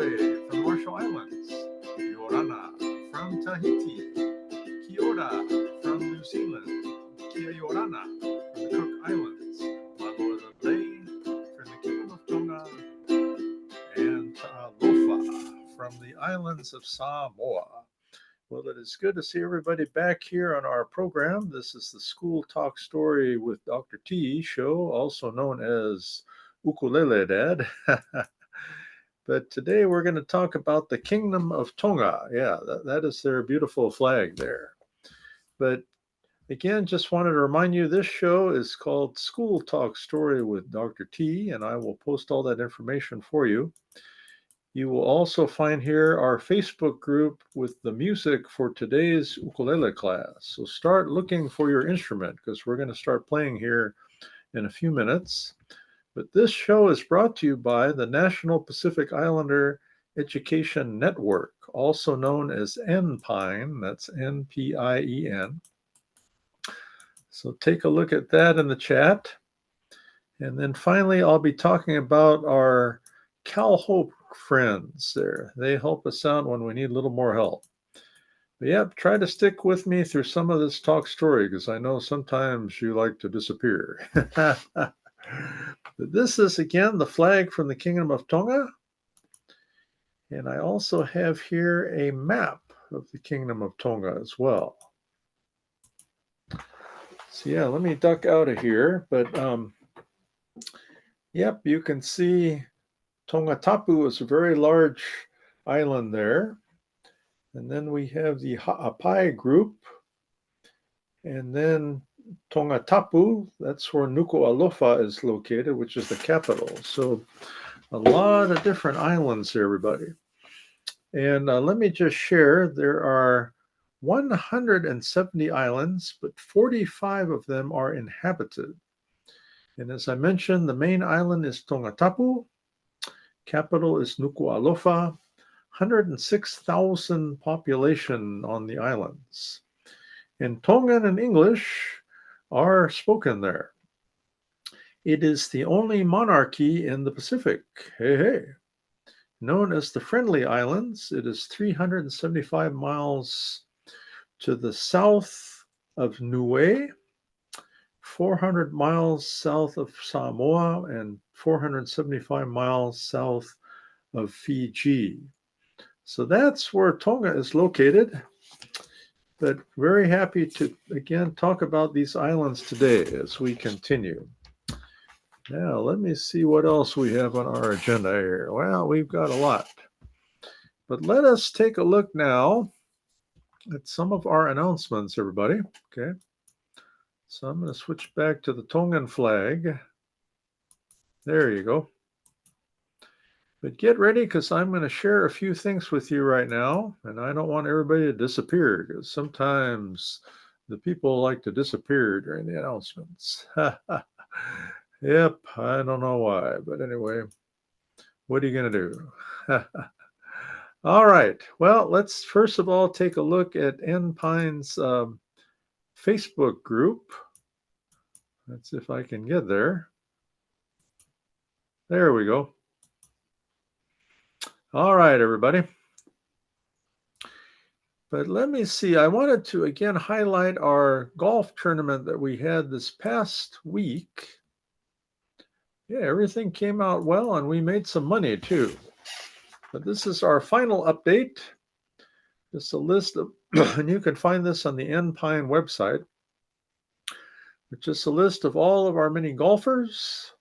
Lelei from Marshall Islands, Yorana from Tahiti, Kiora from New Zealand, Kia Yorana from the Cook Islands, Malo lelei from the Kingdom of Tonga, and Aloha from the islands of Samoa. Well, it is good to see everybody back here on our program. This is the School Talk Story with Dr. T show, also known as Ukulele Dad. But today we're going to talk about the Kingdom of Tonga. Yeah, that is their beautiful flag there. But again, just wanted to remind you this show is called School Talk Story with Dr. T, and I will post all that information for you. You will also find here our Facebook group with the music for today's ukulele class. So start looking for your instrument because we're going to start playing here in a few minutes. But this show is brought to you by the National Pacific Islander Education Network, also known as NPINE. That's NPIEN. So take a look at that in the chat. And then finally, I'll be talking about our Cal Hope friends there. They help us out when we need a little more help. But yeah, try to stick with me through some of this talk story because I know sometimes you like to disappear. But this is again the flag from the Kingdom of Tonga. And I also have here a map of the Kingdom of Tonga as well. So yeah, let me duck out of here. But yep, you can see Tongatapu is a very large island there. And then we have the Ha'apai group. And then Tongatapu, that's where Nuku'alofa is located, which is the capital. So a lot of different islands here, everybody. And let me just share, there are 170 islands, but 45 of them are inhabited. And as I mentioned, the main island is Tongatapu. Capital is Nuku'alofa, 106,000 population on the islands. And Tongan and English are spoken there. It is the only monarchy in the Pacific. Hey, hey. Known as the Friendly Islands, it is 375 miles to the south of Niue, 400 miles south of Samoa, and 475 miles south of Fiji. So that's where Tonga is located. But very happy to again talk about these islands today as we continue. Now, let me see what else we have on our agenda here. Well, we've got a lot. But let us take a look now at some of our announcements, everybody. Okay. So I'm going to switch back to the Tongan flag. There you go. But get ready because I'm going to share a few things with you right now. And I don't want everybody to disappear because sometimes the people like to disappear during the announcements. Yep, I don't know why. But anyway, what are you going to do? All right. Well, let's first of all take a look at NPINE's Facebook group. Let's see if I can get there. There we go. All right, everybody. But let me see. I wanted to again highlight our golf tournament that we had this past week. Yeah, everything came out well and we made some money too. But this is our final update. Just a list of, and you can find this on the NPINE website. It's just a list of all of our many golfers.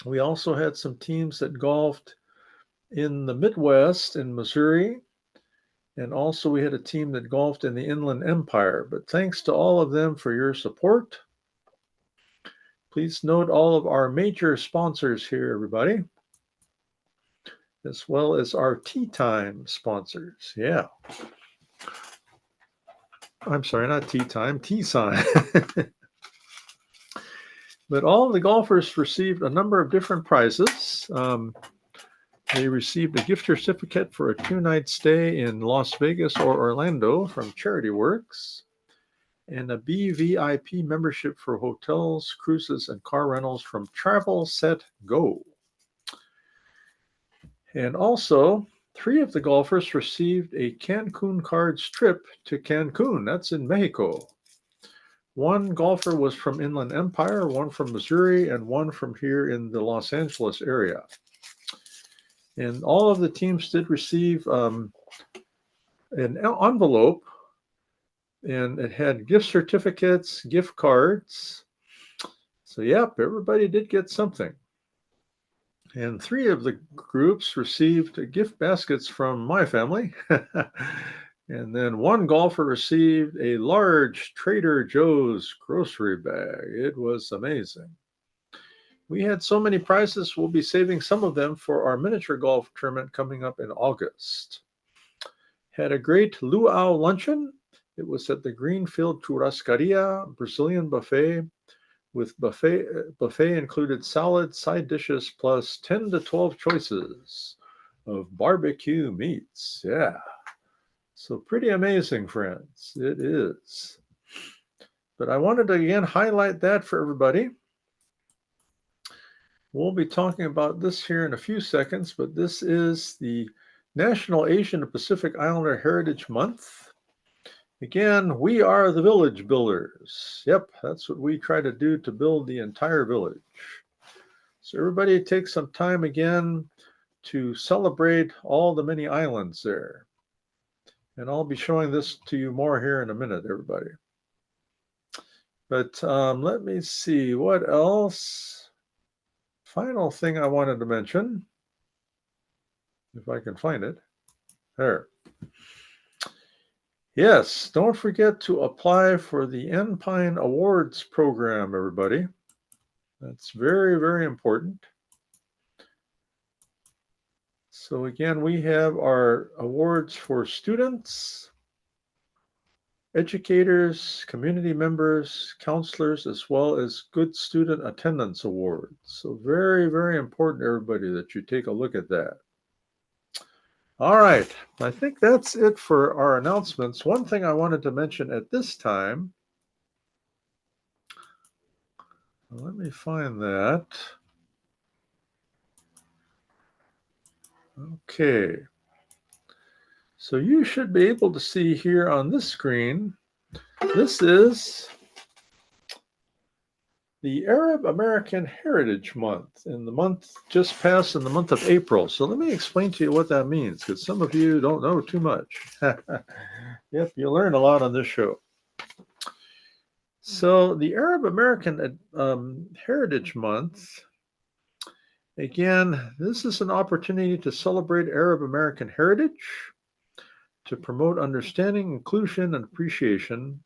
We also had some teams that golfed in the Midwest in Missouri. And also we had a team that golfed in the Inland Empire. But thanks to all of them for your support. Please note all of our major sponsors here, everybody, as well as our Tea Time sponsors. Yeah. I'm sorry, not Tea Time, Tea Sign. But all of the golfers received a number of different prizes. They received a gift certificate for a 2-night stay in Las Vegas or Orlando from Charity Works, and a BVIP membership for hotels, cruises, and car rentals from Travel Set Go. And also, 3 of the golfers received a Cancun Cards trip to Cancun. That's in Mexico. 1 golfer was from Inland Empire, 1 from Missouri, and 1 from here in the Los Angeles area. And all of the teams did receive an envelope, and it had gift certificates, gift cards. So, yep, everybody did get something. And 3 of the groups received gift baskets from my family. And then 1 golfer received a large Trader Joe's grocery bag. It was amazing. We had so many prizes, we'll be saving some of them for our miniature golf tournament coming up in August. Had a great luau luncheon. It was at the Greenfield Churrascaria Brazilian buffet. With buffet included salad, side dishes, plus 10 to 12 choices of barbecue meats. Yeah. So pretty amazing, friends. It is. But I wanted to again highlight that for everybody. We'll be talking about this here in a few seconds, but this is the National Asian and Pacific Islander Heritage Month. Again, we are the village builders. Yep, that's what we try to do to build the entire village. So everybody take some time again to celebrate all the many islands there. And I'll be showing this to you more here in a minute, everybody. But let me see, what else? Final thing I wanted to mention, if I can find it. There. Yes, don't forget to apply for the Enpine Awards program, everybody. That's very, very important. So again, we have our awards for students, educators, community members, counselors, as well as good student attendance awards. So very, very important, everybody, that you take a look at that. All right, I think that's it for our announcements. One thing I wanted to mention at this time, let me find that. Okay. So you should be able to see here on this screen, this is the Arab American Heritage Month, and the month just passed in the month of April. So let me explain to you what that means, because some of you don't know too much. Yep, you learn a lot on this show. So the Arab American Heritage Month, again, this is an opportunity to celebrate Arab American heritage, to promote understanding, inclusion, and appreciation,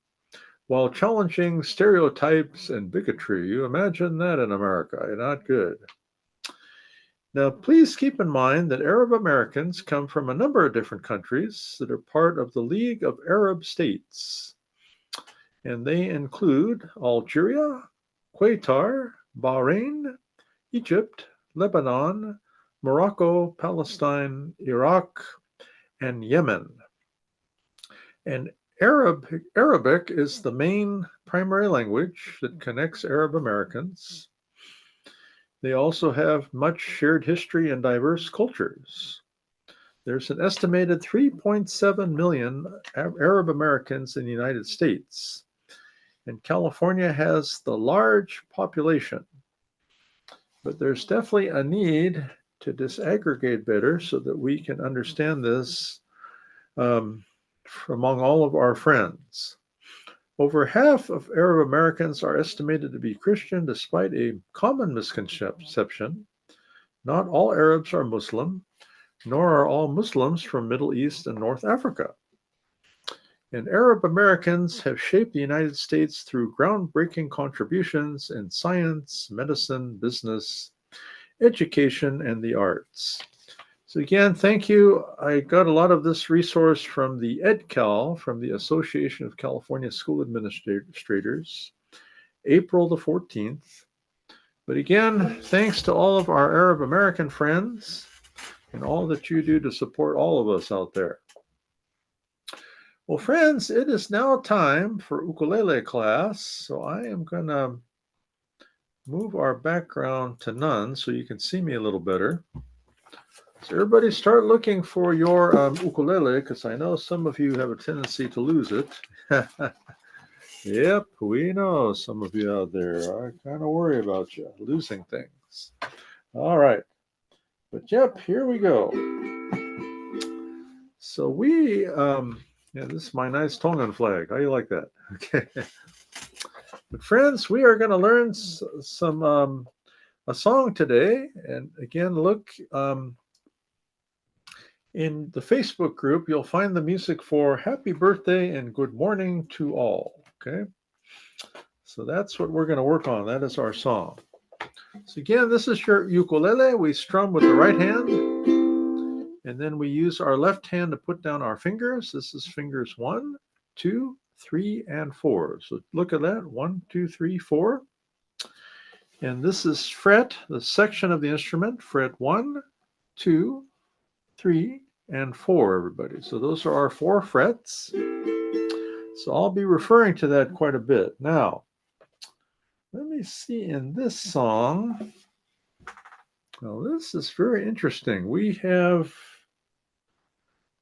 while challenging stereotypes and bigotry. You imagine that in America, not good. Now, please keep in mind that Arab Americans come from a number of different countries that are part of the League of Arab States. And they include Algeria, Qatar, Bahrain, Egypt, Lebanon, Morocco, Palestine, Iraq, and Yemen. And Arabic is the main primary language that connects Arab Americans. They also have much shared history and diverse cultures. There's an estimated 3.7 million Arab Americans in the United States, and California has the large population. But there's definitely a need to disaggregate better so that we can understand this among all of our friends. Over half of Arab Americans are estimated to be Christian, despite a common misconception. Not all Arabs are Muslim, nor are all Muslims from Middle East and North Africa. And Arab Americans have shaped the United States through groundbreaking contributions in science, medicine, business, education, and the arts. So again, thank you. I got a lot of this resource from the EdCal, from the Association of California School Administrators, April the 14th. But again, thanks to all of our Arab American friends and all that you do to support all of us out there. Well, friends, it is now time for ukulele class. So I am going to move our background to none so you can see me a little better. So everybody start looking for your ukulele, because I know some of you have a tendency to lose it. Yep, we know some of you out there. I kind of worry about you losing things. All right. But yep, here we go. So we, yeah, this is my nice Tongan flag. How you like that? Okay. But friends, we are going to learn some a song today. And again, look in the Facebook group, you'll find the music for Happy Birthday and Good Morning to All. Okay. So that's what we're going to work on. That is our song. So again, this is your ukulele. We strum with the right hand, and then we use our left hand to put down our fingers. This is fingers 1, 2, 3, and 4. So look at that, 1, 2, 3, 4. And this is fret, the section of the instrument, fret 1, 2, 3, and 4, everybody. So those are our 4 frets. So I'll be referring to that quite a bit. Now, let me see in this song. Well, this is very interesting. We have,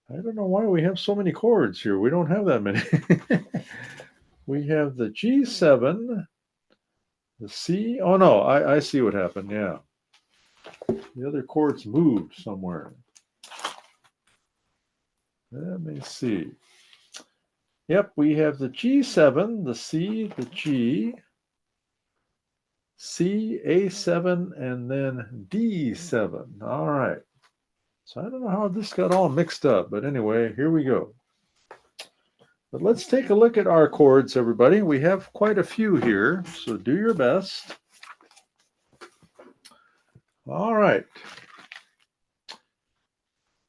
I don't know why we have so many chords here. We don't have that many. We have the G7, the C. Oh, no, I see what happened. Yeah. The other chords moved somewhere. Let me see. Yep, we have the G7, the C, the G, C, A7, and then D7. All right. So I don't know how this got all mixed up, but anyway, here we go. But let's take a look at our chords, everybody. We have quite a few here, so do your best. All right.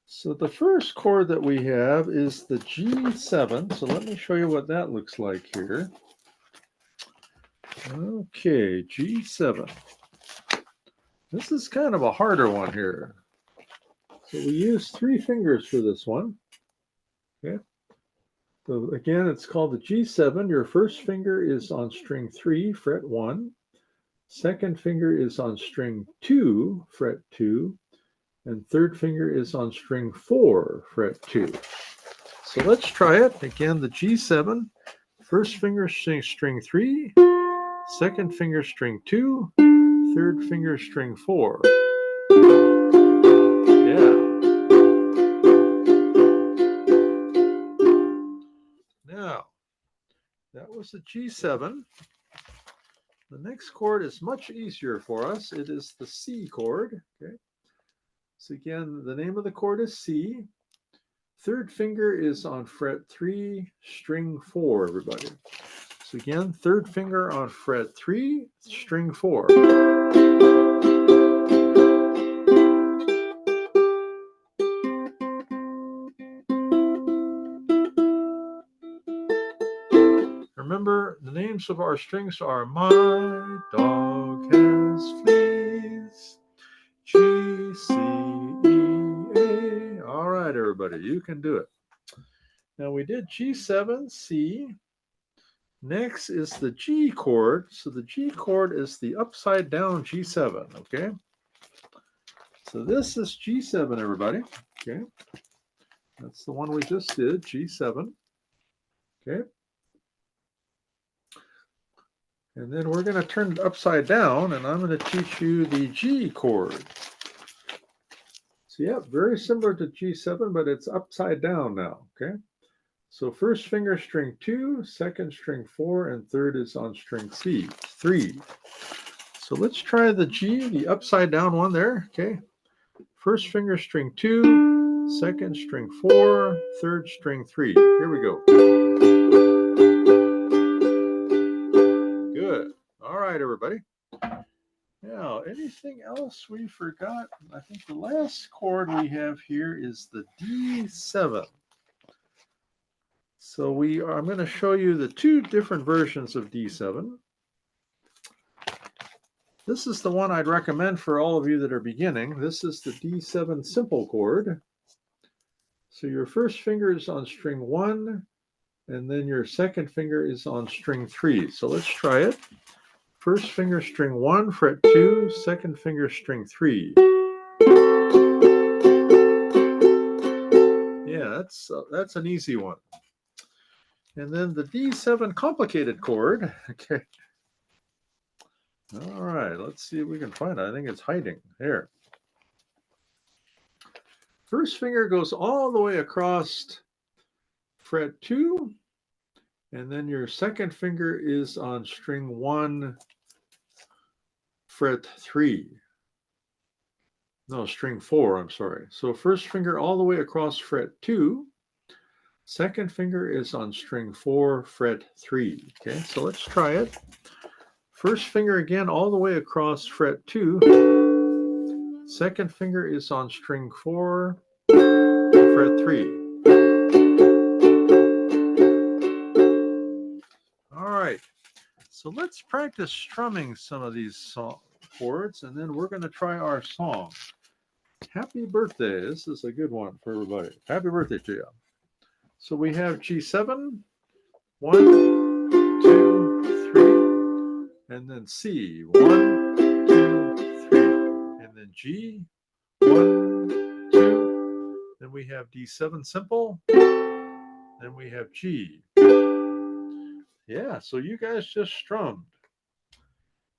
So the first chord that we have is the G7. So let me show you what that looks like here. Okay, G7. This is kind of a harder one here. So we use 3 fingers for this one. Okay. So again, it's called the G7. Your first finger is on string 3, fret 1. Second finger is on string 2, fret 2. And third finger is on string 4, fret 2. So let's try it. Again, the G7. First finger string 3. Second finger string 2. Third finger string 4. Yeah. Now, that was the G7. The next chord is much easier for us. It is the C chord. Okay. So again, the name of the chord is C. Third finger is on fret 3, string 4, everybody. So again, third finger on fret 3, string 4. Remember, the names of our strings are My Dog Has Fleas, G, C, E, A. All right, everybody, you can do it. Now we did G7, C. Next is the G chord. So the G chord is the upside down G7, okay? So this is G7, everybody, okay? That's the one we just did, G7, okay? And then we're going to turn it upside down, and I'm going to teach you the G chord. So yeah, very similar to G7, but it's upside down now, okay? So first finger string 2, second string 4, and third is on string 3. So let's try the G, the upside down one there, okay? First finger string 2, second string 4, third string 3. Here we go. Good. All right, everybody. Now, anything else we forgot? I think the last chord we have here is the D7. So I'm going to show you the 2 different versions of D7. This is the one I'd recommend for all of you that are beginning. This is the D7 simple chord. So your first finger is on string 1, and then your second finger is on string 3. So let's try it. First finger string 1, fret 2, second finger string 3. that's an easy one. And then the D7 complicated chord. Okay. All right, let's see if we can find it. I think it's hiding here. First finger goes all the way across fret 2, and then your second finger is on string 1, fret 3. No, string 4, I'm sorry. So first finger all the way across fret 2. Second finger is on string 4, fret 3. Okay, so let's try it. First finger again all the way across fret 2. Second finger is on string 4, fret 3. All right, so let's practice strumming some of these chords, and then we're going to try our song. Happy birthday. This is a good one for everybody. Happy birthday to you. So we have G7, 1, 2, 3, and then C, 1, 2, 3, and then G, 1, 2, then we have D7 simple, then we have G. Yeah, so you guys just strummed.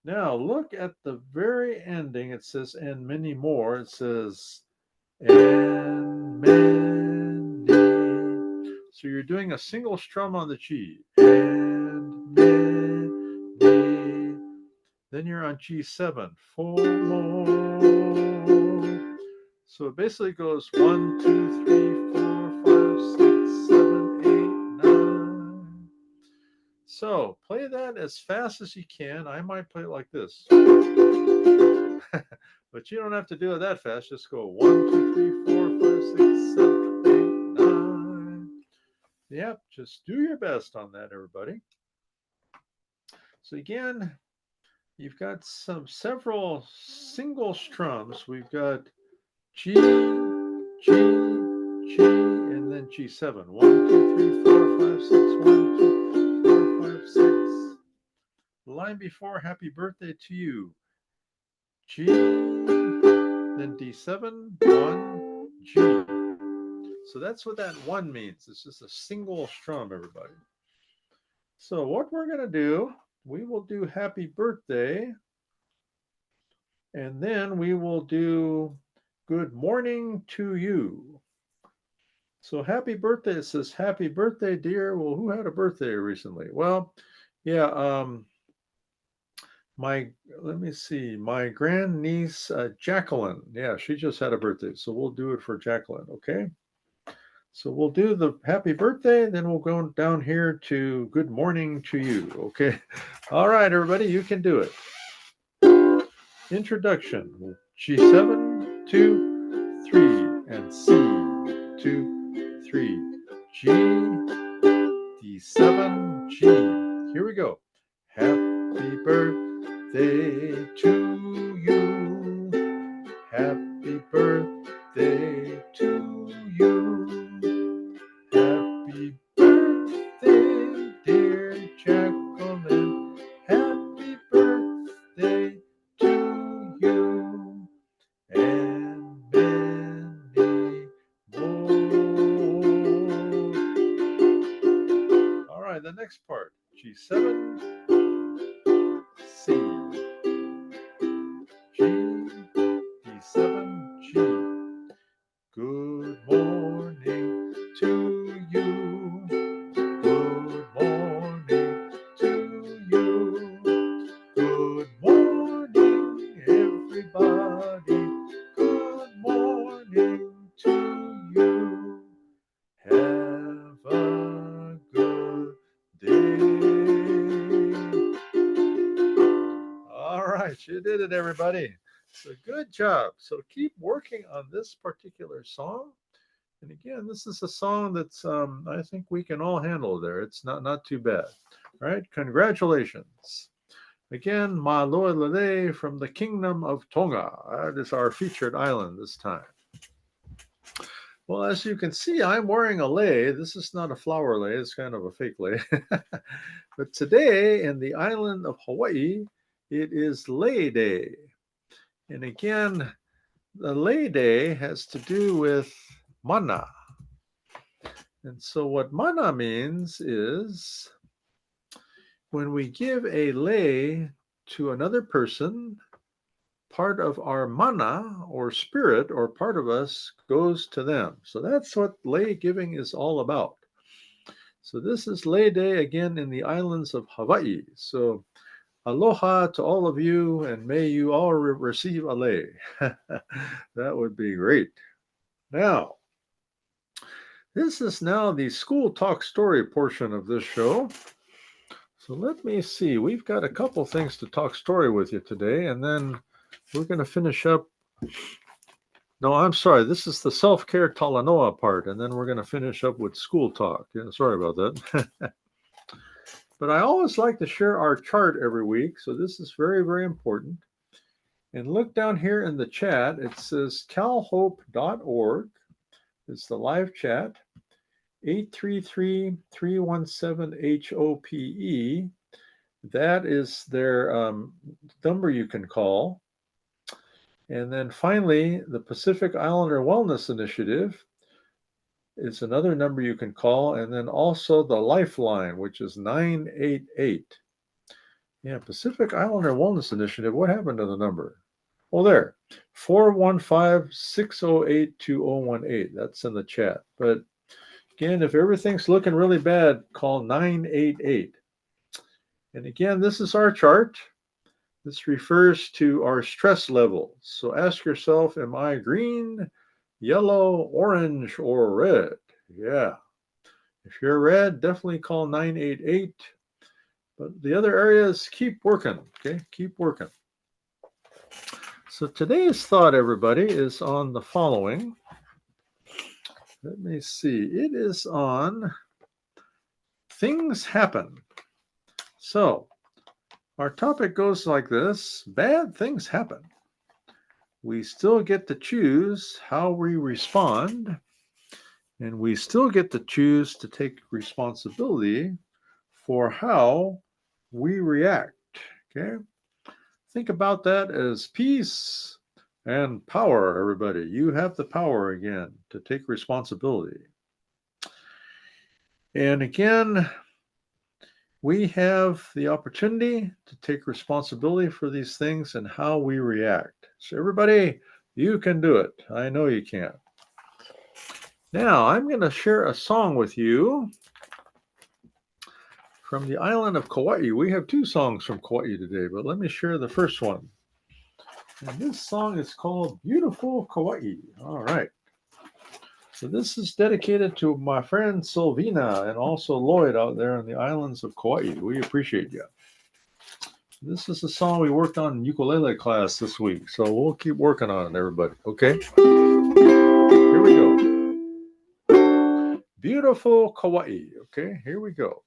Now look at the very ending. It says, and many more. It says, and many. So you're doing a single strum on the G. And many. Then you're on G7. 4 more. So it basically goes 1, 2, 3, 4, 5, 6, 7, 8, 9. So play that as fast as you can. I might play it like this. But you don't have to do it that fast. Just go 1, 2, 3, 4, 5, 6, 7, 8, 9. Yep, just do your best on that, everybody. So again, you've got several single strums. We've got G, G, G, and then G7. 1, 2, 3, 4, 5, 6, 1, 2, 4, 5, 6. The line before, happy birthday to you. G, then D7, 1, G. So that's what that 1 means. It's just a single strum, everybody. So what we're going to do, we will do happy birthday, and then we will do good morning to you. So happy birthday, it says happy birthday, dear. Well, who had a birthday recently? Well, yeah, let me see, my grandniece Jacqueline. Yeah, she just had a birthday, so we'll do it for Jacqueline. Okay, so we'll do the happy birthday, then we'll go down here to good morning to you. Okay, all right, everybody, you can do it. Introduction. G7, 2, 3, and C, 2, 3, G, D7, G. Here we go. Happy birthday to you. Happy birthday to you. Happy birthday, dear Jacqueline. Happy birthday to you. And many more. All right, the next part. G7, C, G, D7, G. Good morning to you. Good morning to you. Good morning, everybody. Good morning to you. Have a good day. All right, you did it, everybody. So good job. So keep working on this particular song. And again, this is a song that's I think we can all handle there. It's not too bad. All right, congratulations. Again, Malo, lelei from the Kingdom of Tonga. That is our featured island this time. Well, as you can see, I'm wearing a lei. This is not a flower lei. It's kind of a fake lei. But today, in the island of Hawaii, it is Lei Day. And again, the Lei Day has to do with mana. And so what mana means is when we give a lei to another person, part of our mana or spirit or part of us goes to them. So that's what lei giving is all about. So this is Lei Day again in the islands of Hawaii. So aloha to all of you, and may you all receive a lei. That would be great. Now, this is now the school talk story portion of this show. So let me see. We've got a couple things to talk story with you today, and then we're going to finish up. No, I'm sorry. This is the self-care talanoa part, and then we're going to finish up with school talk. Yeah, sorry about that. But I always like to share our chart every week, so this is very, very important. And look down here in the chat. It says calhope.org. It's the live chat. 833-317-HOPE. That is their number you can call. And then finally, the Pacific Islander Wellness Initiative is another number you can call. And then also the Lifeline, which is 988. Yeah, Pacific Islander Wellness Initiative. What happened to the number? Well, there, 415-608-2018. That's in the chat. But again, if everything's looking really bad, call 988. And again, this is our chart. This refers to our stress levels. So ask yourself, am I green, yellow, orange, or red? Yeah. If you're red, definitely call 988. But the other areas, keep working, okay? Keep working. So today's thought, everybody, is on the following. Let me see. It is on things happen. So our topic goes like this. Bad things happen. We still get to choose how we respond, and we still get to choose to take responsibility for how we react. Okay? Think about that as peace and power, everybody. You have the power again to take responsibility. And again, we have the opportunity to take responsibility for these things and how we react. So everybody, you can do it. I know you can. Now, I'm going to share a song with you from the island of Kauai. We have two songs from Kauai today, but let me share the first one. And this song is called Beautiful Kauai. All right. So this is dedicated to my friend Sylvina and also Lloyd out there in the islands of Kauai. We appreciate you. This is a song we worked on in ukulele class this week, so we'll keep working on it, everybody. Okay? Here we go. Beautiful Kauai. Okay, here we go.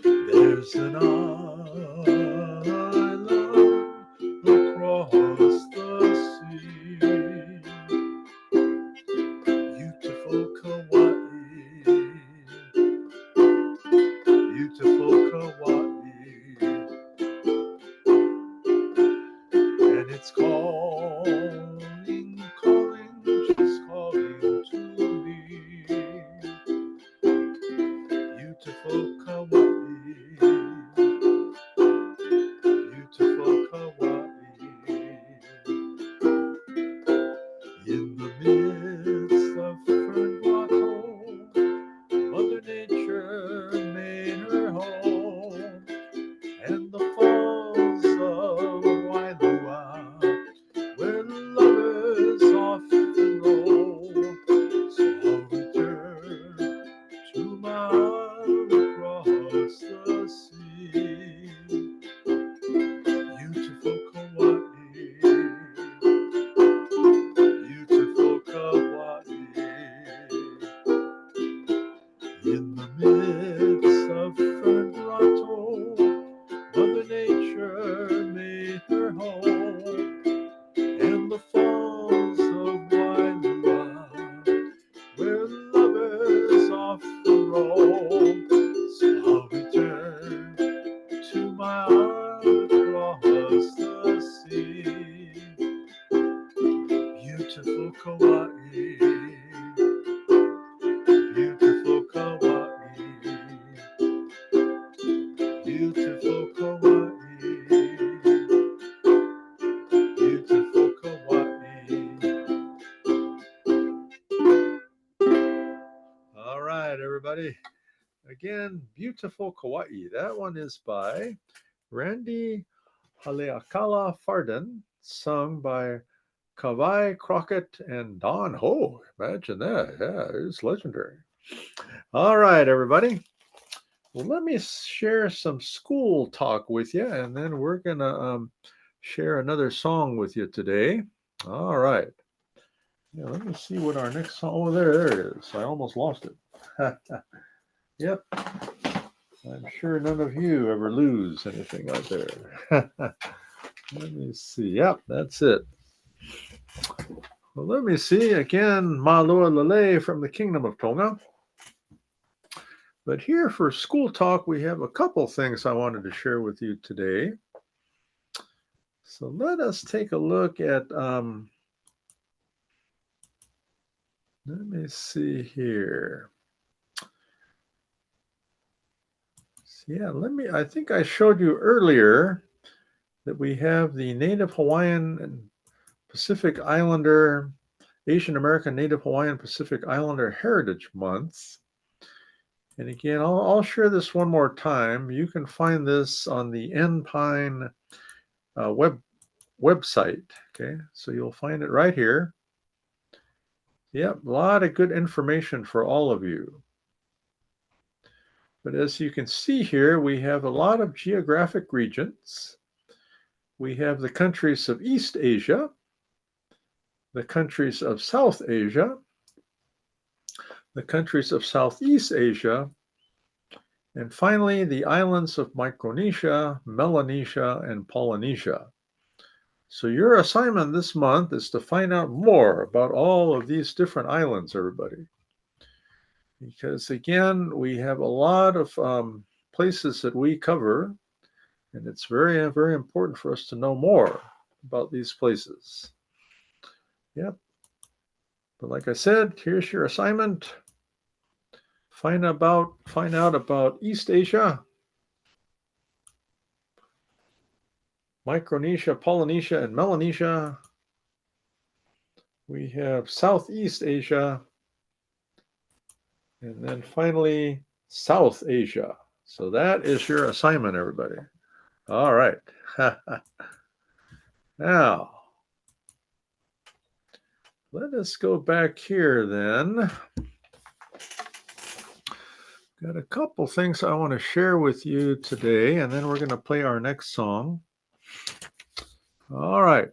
There's an island across the sea, beautiful Kauai, beautiful Kauai. Beautiful Kauai. Beautiful Kauai. Beautiful Kauai. Beautiful Kauai. All right, everybody. Again, Beautiful Kauai. That one is by Randy Haleakala Farden, sung by Kawai Crockett and Don Ho. Imagine that. Yeah, it's legendary. All right, everybody. Well, let me share some school talk with you, and then we're going to share another song with you today. All right. Yeah, let me see what our next song. Oh, there it is. I almost lost it. Yep. I'm sure none of you ever lose anything out there. Let me see. Yep, that's it. Well, let me see. Again, Malo lelei from the Kingdom of Tonga. But here for school talk, we have a couple things I wanted to share with you today. So let us take a look at, let me see here. Yeah, I think I showed you earlier that we have the Native Hawaiian and Pacific Islander, Asian American Native Hawaiian Pacific Islander Heritage Month. And again, I'll share this one more time. You can find this on the Enpine website. Okay, so you'll find it right here. Yep, a lot of good information for all of you. But as you can see here, we have a lot of geographic regions. We have the countries of East Asia, the countries of South Asia, the countries of Southeast Asia, and finally the islands of Micronesia, Melanesia, and Polynesia. So your assignment this month is to find out more about all of these different islands, everybody. Because again, we have a lot of places that we cover, and it's very, very important for us to know more about these places. Yep. But like I said, here's your assignment. Find out about East Asia, Micronesia, Polynesia, and Melanesia. We have Southeast Asia, and then finally South Asia. So that is your assignment, everybody. All right. Now, let us go back here then. Got a couple things I want to share with you today, and then we're going to play our next song. All right.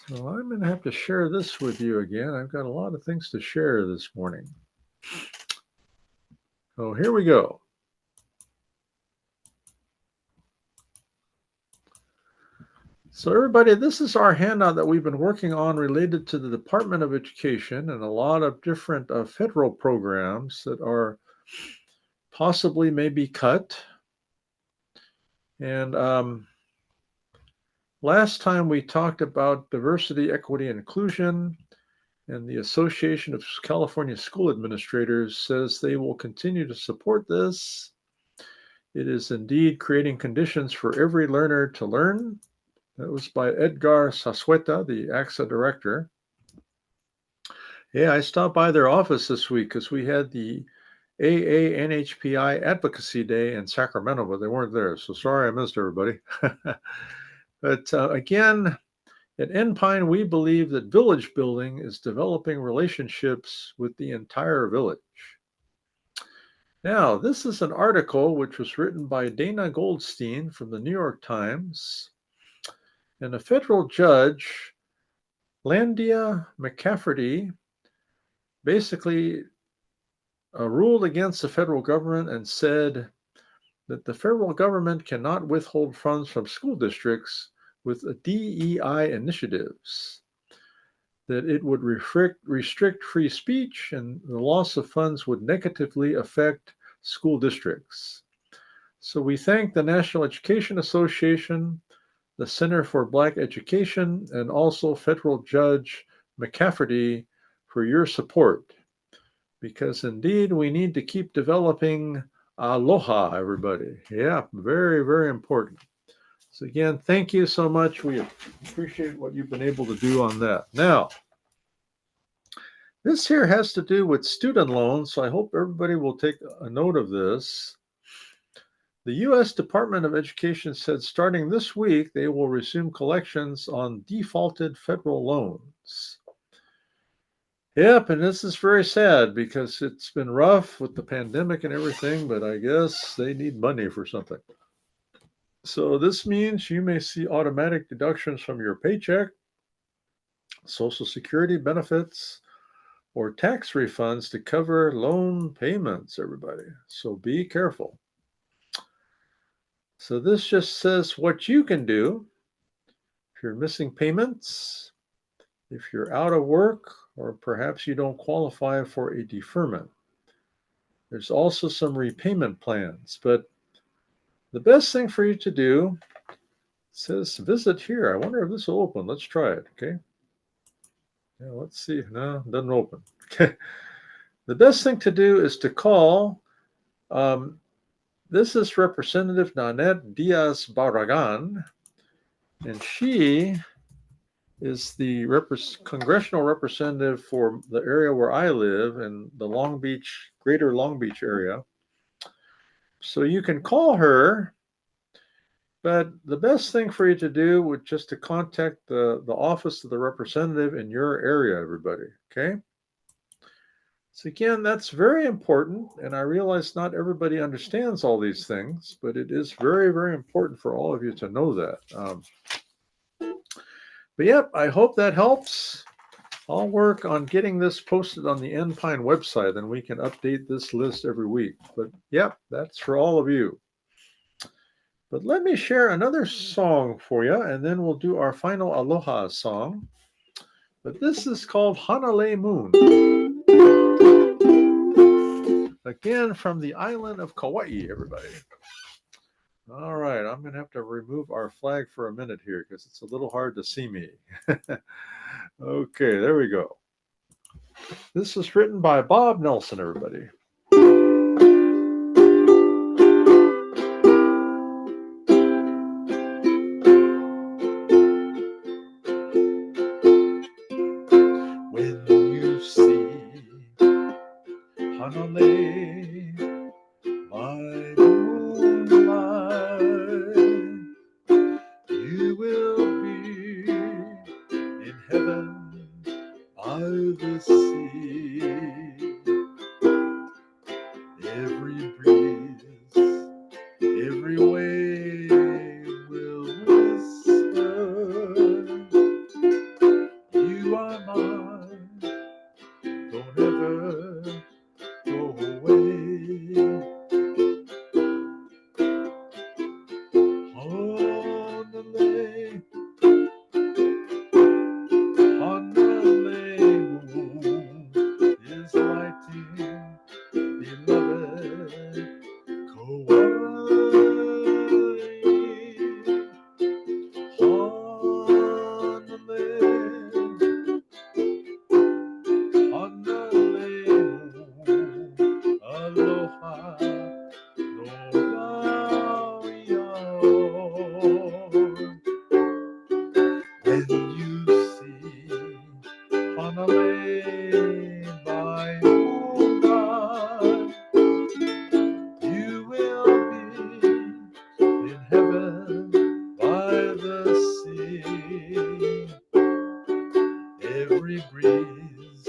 So I'm going to have to share this with you again. I've got a lot of things to share this morning. So here we go. So everybody, this is our handout that we've been working on related to the Department of Education and a lot of different federal programs that are possibly maybe cut. And last time we talked about diversity, equity, and inclusion, and the Association of California School Administrators says they will continue to support this. It is indeed creating conditions for every learner to learn. That was by Edgar Sassueta, the AXA director. Yeah, I stopped by their office this week because we had the AANHPI Advocacy Day in Sacramento, but they weren't there. So sorry I missed everybody. But again, at Enpine, we believe that village building is developing relationships with the entire village. Now, this is an article which was written by Dana Goldstein from the New York Times. And a federal judge, Landia McCafferty, basically ruled against the federal government and said that the federal government cannot withhold funds from school districts with DEI initiatives, that it would restrict free speech and the loss of funds would negatively affect school districts. So we thank the National Education Association, the Center for Black Education, and also Federal Judge McCafferty for your support. Because indeed, we need to keep developing Aloha, everybody. Yeah, very, very important. So again, thank you so much. We appreciate what you've been able to do on that. Now, this here has to do with student loans, so I hope everybody will take a note of this. The U.S. Department of Education said starting this week, they will resume collections on defaulted federal loans. Yep, and this is very sad because it's been rough with the pandemic and everything, but I guess they need money for something. So this means you may see automatic deductions from your paycheck, Social Security benefits, or tax refunds to cover loan payments, everybody. So be careful. So this just says what you can do if you're missing payments, if you're out of work, or perhaps you don't qualify for a deferment. There's also some repayment plans, but the best thing for you to do says visit here. I wonder if this will open. Let's try it, okay? Yeah, let's see. No, it doesn't open. Okay. The best thing to do is to call. This is Representative Nanette Diaz Barragan, and she is the congressional representative for the area where I live in the Long Beach, greater Long Beach area. So you can call her, but the best thing for you to do would just to contact the office of the representative in your area, everybody, okay? So again, that's very important, and I realize not everybody understands all these things, but it is very, very important for all of you to know that. But yep, I hope that helps. I'll work on getting this posted on the NPine website, and we can update this list every week. But yep, that's for all of you. But let me share another song for you, and then we'll do our final Aloha song. But this is called Hanalei Moon. Again, from the island of Kauai, everybody. All right, I'm going to have to remove our flag for a minute here because it's a little hard to see me. Okay, there we go. This was written by Bob Nelson, everybody. When you see Hanalei, my moonlight, you will be in heaven by the sea. Every breeze, every wave will whisper, you are mine, don't ever go away. Hanalei, Hanalei moon is lighting, beloved Kauai. Hanalei moon, aloha, no when you see Hanalei by moonlight, you will be in heaven by the sea. Every breeze,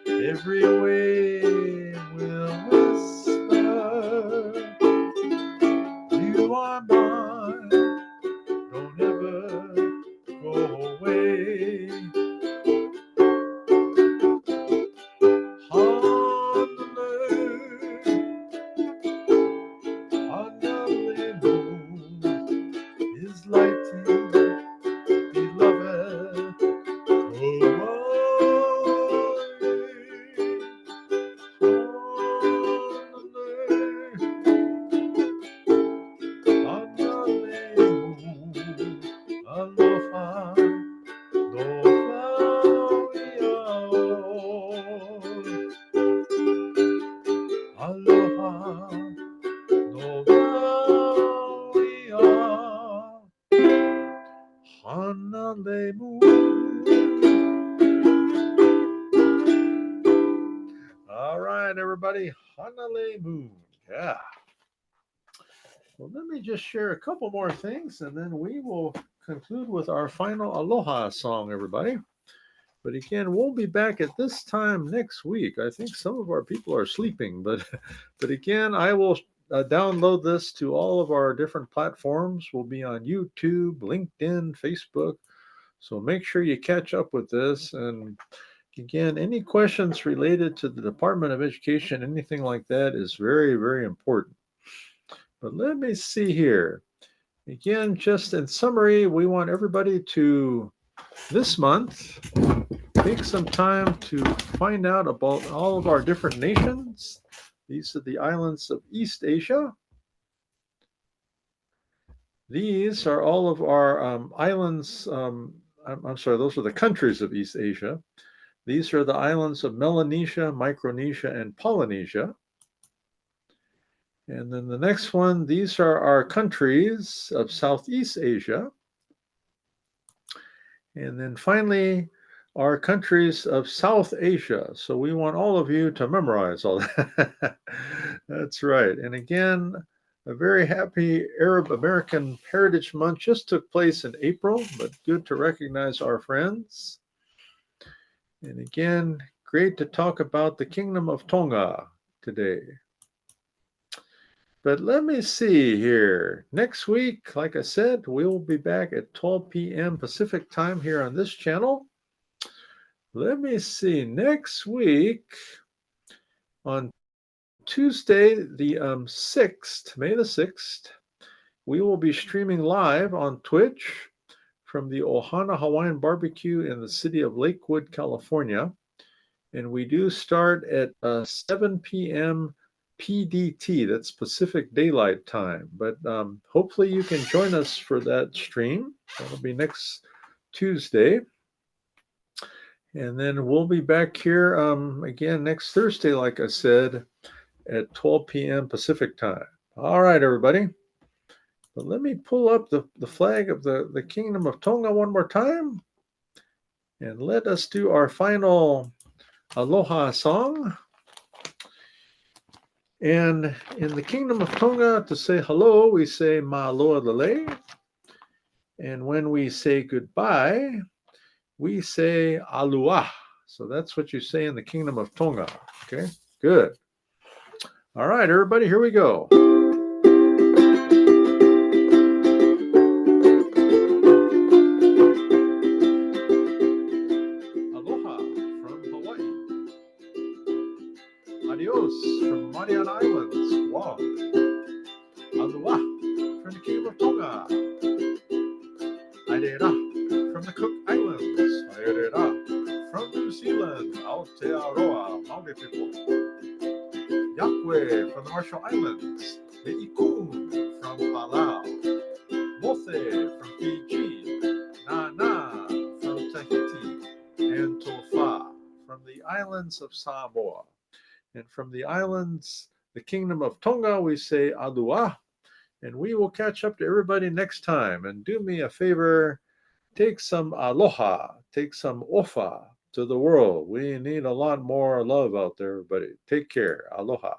every wave will whisper, you are mine, don't ever go away. Hanalei moon is lighting, beloved Hawaii. everybody. Hanale Moon. Yeah. Well, let me just share a couple more things, and then we will conclude with our final Aloha song, everybody. But again, we'll be back at this time next week. I think some of our people are sleeping, but again, I will download this to all of our different platforms. We'll be on YouTube, LinkedIn, Facebook. So make sure you catch up with this. And again, any questions related to the Department of Education, anything like that is very, very important. But let me see here. Again, just in summary, we want everybody to, this month, take some time to find out about all of our different nations. These are the islands of East Asia. These are all of our islands. I'm sorry, those are the countries of East Asia. These are the islands of Melanesia, Micronesia, and Polynesia. And then the next one, these are our countries of Southeast Asia. And then finally, our countries of South Asia. So we want all of you to memorize all that. That's right. And again, a very happy Arab American Heritage Month just took place in April, but good to recognize our friends. And again, great to talk about the Kingdom of Tonga today. But let me see here. Next week, like I said, we will be back at 12 p.m. Pacific time here on this channel. Let me see. Next week, on Tuesday, the 6th, May the 6th, we will be streaming live on Twitch from the Ohana Hawaiian Barbecue in the city of Lakewood, California. And we do start at 7 p.m. PDT, that's Pacific Daylight Time. But hopefully you can join us for that stream. That'll be next Tuesday. And then we'll be back here again next Thursday, like I said, at 12 p.m. Pacific Time. All right, everybody. But let me pull up the flag of the Kingdom of Tonga one more time. And let us do our final Aloha song. And in the Kingdom of Tonga, to say hello, we say Malo, lelei. And when we say goodbye, we say Aloha. So that's what you say in the Kingdom of Tonga. Okay, good. All right, everybody, here we go. Aloha from Hawaii. Adios from Mariana Islands. Wow. Aloha from the Kingdom of Tonga. Airera from the Cook Islands. Airera from New Zealand. Aotearoa, Maori people. Yakwe from the Marshall Islands. Le'ikun from Palau. Mothe from Fiji. Nana from Tahiti. And Tofa from the islands of Samoa. And from the islands, the Kingdom of Tonga, we say Aloha. And we will catch up to everybody next time. And do me a favor, take some aloha, take some ofa to the world. We need a lot more love out there, everybody. Take care. Aloha.